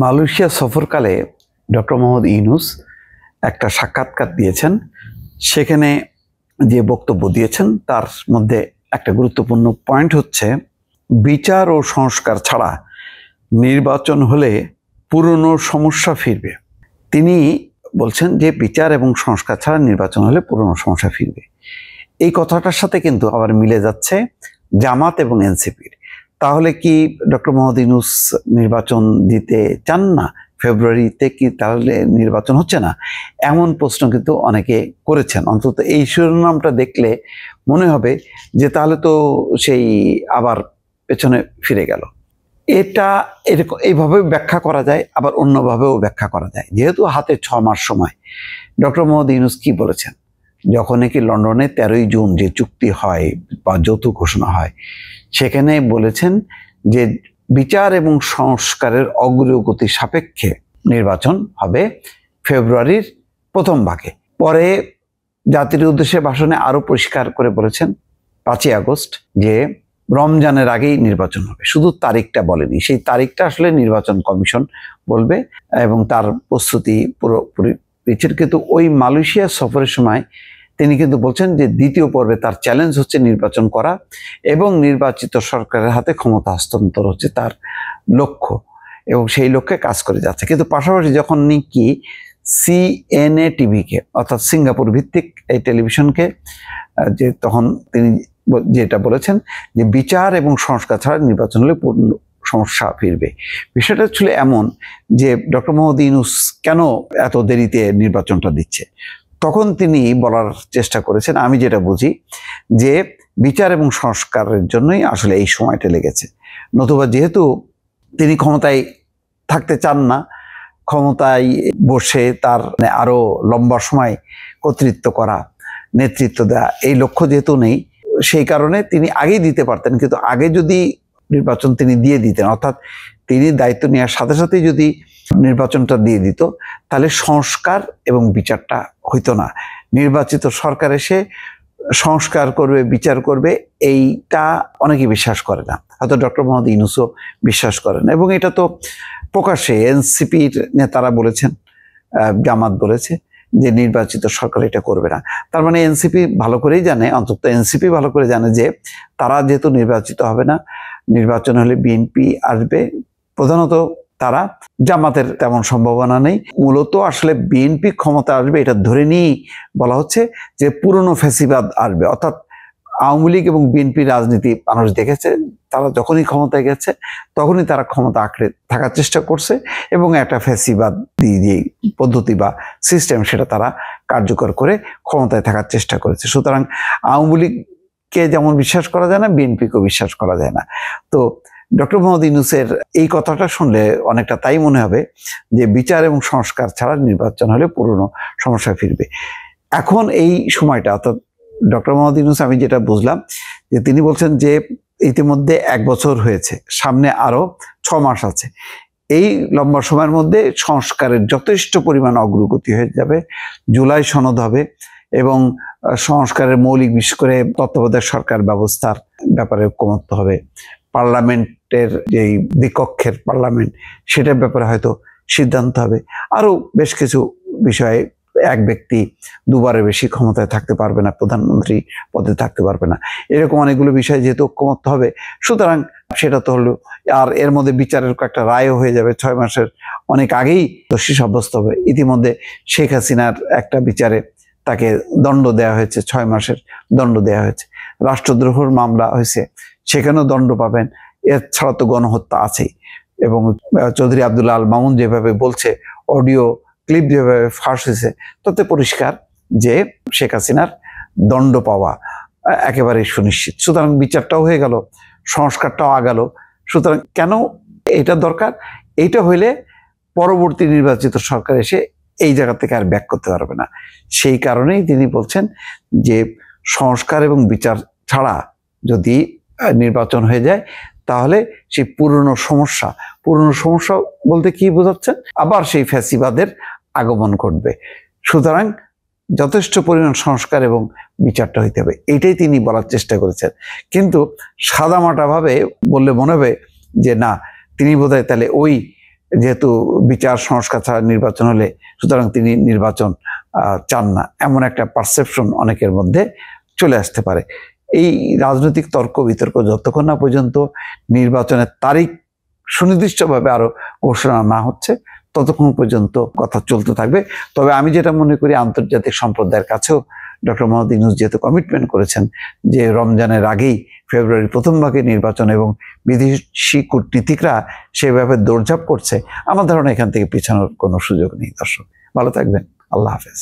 Malaysia সফরকালে doctor Mohammad Yunus একটা সাক্ষাৎকার দিয়েছেন। সেখানে যে বক্তব্য দিয়েছেন তার মধ্যে একটা গুরুত্বপূর্ণ পয়েন্ট হচ্ছে, বিচার ও সংস্কার ছাড়া নির্বাচন হলে পুরনো সমস্যা ফিরবে। তিনি বলছেন যে বিচার এবং সংস্কার ছাড়া নির্বাচন হলে পুরনো সমস্যা ফিরবে। এই কথাটার সাথে কিন্তু আবার মিলে যাচ্ছে জামাত এবং এনসিপির। তাহলে কি ডক্টর মোহাম্মদ ইউনূস নির্বাচন দিতে চান না? ফেব্রুয়ারিতে কি তাহলে নির্বাচন হচ্ছে না? এমন প্রশ্ন কিন্তু অনেকে করেছেন। অন্তত এই শিরোনামটা দেখলে মনে হবে যে তাহলে তো সেই আবার পেছনে ফিরে গেল। এটা এরকম এইভাবে ব্যাখ্যা করা যায়, আবার অন্যভাবেও ব্যাখ্যা করা যায়। যেহেতু হাতে 6 মাস সময়, ডক্টর মোহাম্মদ ইউনূস কি বলেছেন? যখন নাকি লন্ডনে 13ই জুন যে চুক্তি হয় বা যৌথ ঘোষণা হয়, সেখানে বলেছেন যে বিচার এবং সংস্কারের অগ্রগতি সাপেক্ষে নির্বাচন হবে ফেব্রুয়ারির প্রথম ভাগে। পরে জাতির উদ্দেশ্যে ভাষণে আরো পরিষ্কার করে বলেছেন 5ই আগস্ট যে রমজানের আগেই নির্বাচন হবে। শুধু তারিখটা বলেনি, সেই তারিখটা আসলে নির্বাচন কমিশন বলবে এবং তার প্রস্তুতি পুরোপুরি দিচ্ছেন। কিন্তু ওই মালয়েশিয়া সফরের সময় তিনি কিন্তু বলছেন যে দ্বিতীয় পর্বে তার চ্যালেঞ্জ হচ্ছে নির্বাচন করা এবং নির্বাচিত সরকারের হাতে ক্ষমতা হস্তান্তর হচ্ছে তার লক্ষ্য, এবং সেই লক্ষ্যে কাজ করে যাচ্ছে। কিন্তু পাশাপাশি যখন নাকি সিএনএ টিভিকে, অর্থাৎ সিঙ্গাপুর ভিত্তিক এই টেলিভিশনকে, যে তখন তিনি যেটা বলেছেন যে বিচার এবং সংস্কার ছাড়া নির্বাচন হলে পূর্ণ সমস্যা ফিরবে। বিষয়টা ছিল এমন যে ডক্টর মোহাম্মদ ইউনূস কেন এত দেরিতে নির্বাচনটা দিচ্ছে, তখন তিনি বলার চেষ্টা করেছেন, আমি যেটা বুঝি যে বিচার এবং সংস্কারের জন্যই আসলে এই সময়টা লেগেছে। নতুবা যেহেতু তিনি ক্ষমতায় থাকতে চান না, ক্ষমতায় বসে তার আরো লম্বা সময় কর্তৃত্ব করা, নেতৃত্ব দেওয়া, এই লক্ষ্য যেহেতু নেই, সেই কারণে তিনি আগেই দিতে পারতেন। কিন্তু আগে যদি নির্বাচন তিনি দিয়ে দিতেন, অর্থাৎ তিনি দায়িত্ব নেওয়ার সাথে সাথে যদি নির্বাচনটা দিয়ে দিত, তাহলে সংস্কার এবং বিচারটা হইতো না। নির্বাচিত সরকার এসে সংস্কার করবে, বিচার করবে, এইটা অনেকে বিশ্বাস করে না, হয়তো ডক্টর মোহাম্মদ ইউনূসও বিশ্বাস করেন। এবং এটা তো প্রকাশ্যে এনসিপির নেতারা বলেছেন, জামাত বলেছে যে নির্বাচিত সরকার এটা করবে না। তার মানে এনসিপি ভালো করেই জানে, অন্তত এনসিপি ভালো করে জানে যে তারা যেহেতু নির্বাচিত হবে না, নির্বাচন হলে বিএনপি আসবে। প্রধানত তারা, জামাতের তেমন সম্ভাবনা নেই। মূলত আসলে বিএনপি ক্ষমতা আসবে এটা ধরে নিয়েই বলা হচ্ছে যে পুরনো ফ্যাসিবাদ আসবে। অর্থাৎ আওয়ামী লীগ এবং বিএনপি রাজনীতি মানুষ দেখেছে, তারা যখনই ক্ষমতায় গেছে তখনই তারা ক্ষমতা আঁকড়ে থাকার চেষ্টা করছে এবং একটা ফ্যাসিবাদ দিয়ে পদ্ধতি বা সিস্টেম সেটা তারা কার্যকর করে ক্ষমতায় থাকার চেষ্টা করেছে। সুতরাং আওয়ামী লীগকে যেমন বিশ্বাস করা যায় না, বিএনপিকেও বিশ্বাস করা যায় না। তো ডক্টর মোহাম্মদ ইউনূসের এই কথাটা শুনলে অনেকটা তাই মনে হবে যে বিচার এবং সংস্কার ছাড়া নির্বাচন হলে পুরনো সমস্যা ফিরবে। এখন এই সময়টা, অর্থাৎ ডক্টর মোহাম্মদ ইউনূস, আমি যেটা বুঝলাম যে তিনি বলছেন যে ইতিমধ্যে 1 বছর হয়েছে, সামনে আরো 6 মাস আছে। এই লম্বা সময়ের মধ্যে সংস্কারের যথেষ্ট পরিমাণ অগ্রগতি হয়ে যাবে। জুলাই সনদ হবে এবং সংস্কারের মৌলিক, বিশেষ করে তত্ত্বাবধায়ক সরকার ব্যবস্থার ব্যাপারে ঐকমত্য হবে। পার্লামেন্টের যেই দ্বিকক্ষের পার্লামেন্ট, সেটার ব্যাপারে হয়তো সিদ্ধান্ত হবে। আরো বেশ কিছু বিষয়ে এক ব্যক্তি 2বারের বেশি ক্ষমতায় থাকতে পারবে না, প্রধানমন্ত্রী পদে থাকতে পারবে না, এরকম অনেকগুলো বিষয় যেহেতু ঐকমত্য হবে, সুতরাং সেটা তো হলো। আর এর মধ্যে বিচারের একটা রায়ও হয়ে যাবে 6 মাসের অনেক আগেই দোষী সাব্যস্ত হবে। ইতিমধ্যে শেখ হাসিনার একটা বিচারে তাকে দণ্ড দেওয়া হয়েছে, 6 মাসের দণ্ড দেওয়া হয়েছে। রাষ্ট্রদ্রোহের মামলা হয়েছে, সেখানেও দণ্ড পাবেন। এছাড়া তো গণহত্যা আছেই। এবং চৌধুরী আব্দুল্লাহ আল মামুন যেভাবে বলছে, অডিও ক্লিপ যেভাবে ফাঁস হয়েছে, তাতে পরিষ্কার যে শেখ হাসিনার দণ্ড পাওয়া একেবারেই সুনিশ্চিত। সুতরাং বিচারটাও হয়ে গেল, সংস্কারটাও আগালো। সুতরাং কেন এটা দরকার? এইটা হইলে পরবর্তী নির্বাচিত সরকার এসে এই জায়গা থেকে আর ব্যাক করতে পারবে না। সেই কারণেই তিনি বলছেন যে সংস্কার এবং বিচার ছাড়া যদি নির্বাচন হয়ে যায়, তাহলে সেই পুরনো সমস্যা বলতে কি বোঝাচ্ছেন? আবার সেই ফ্যাসিবাদের আগমন ঘটবে। সুতরাং যথেষ্ট পরিমাণ সংস্কার এবং বিচারটা হইতে হবে, এইটাই তিনি বলার চেষ্টা করেছেন। কিন্তু সাদামাটা ভাবে বললে মনে হবে যে না, তিনি বোধহয় তাহলে ওই যেহেতু বিচার সংস্কার ছাড়া নির্বাচন হলে সুতরাং তিনি নির্বাচন চান না, এমন একটা পারসেপশন অনেকের মধ্যে চলে আসতে পারে। এই রাজনৈতিক তর্ক বিতর্ক যতক্ষণ না পর্যন্ত নির্বাচনের তারিখ সুনির্দিষ্টভাবে আরো ঘোষণা না হচ্ছে ততক্ষণ পর্যন্ত কথা চলতে থাকবে। তবে আমি যেটা মনে করি, আন্তর্জাতিক সম্প্রদায়ের কাছেও ডক্টর মোহাম্মদ ইউনূস যেহেতু কমিটমেন্ট করেছেন যে রমজানের আগেই ফেব্রুয়ারির প্রথম ভাগে নির্বাচন, এবং বিদেশি কূটনীতিকরা সেভাবে দৌড়ঝাঁপ করছে, আমার ধারণা এখান থেকে পিছানোর কোনো সুযোগ নেই। দর্শক ভালো থাকবেন, আল্লাহ হাফেজ।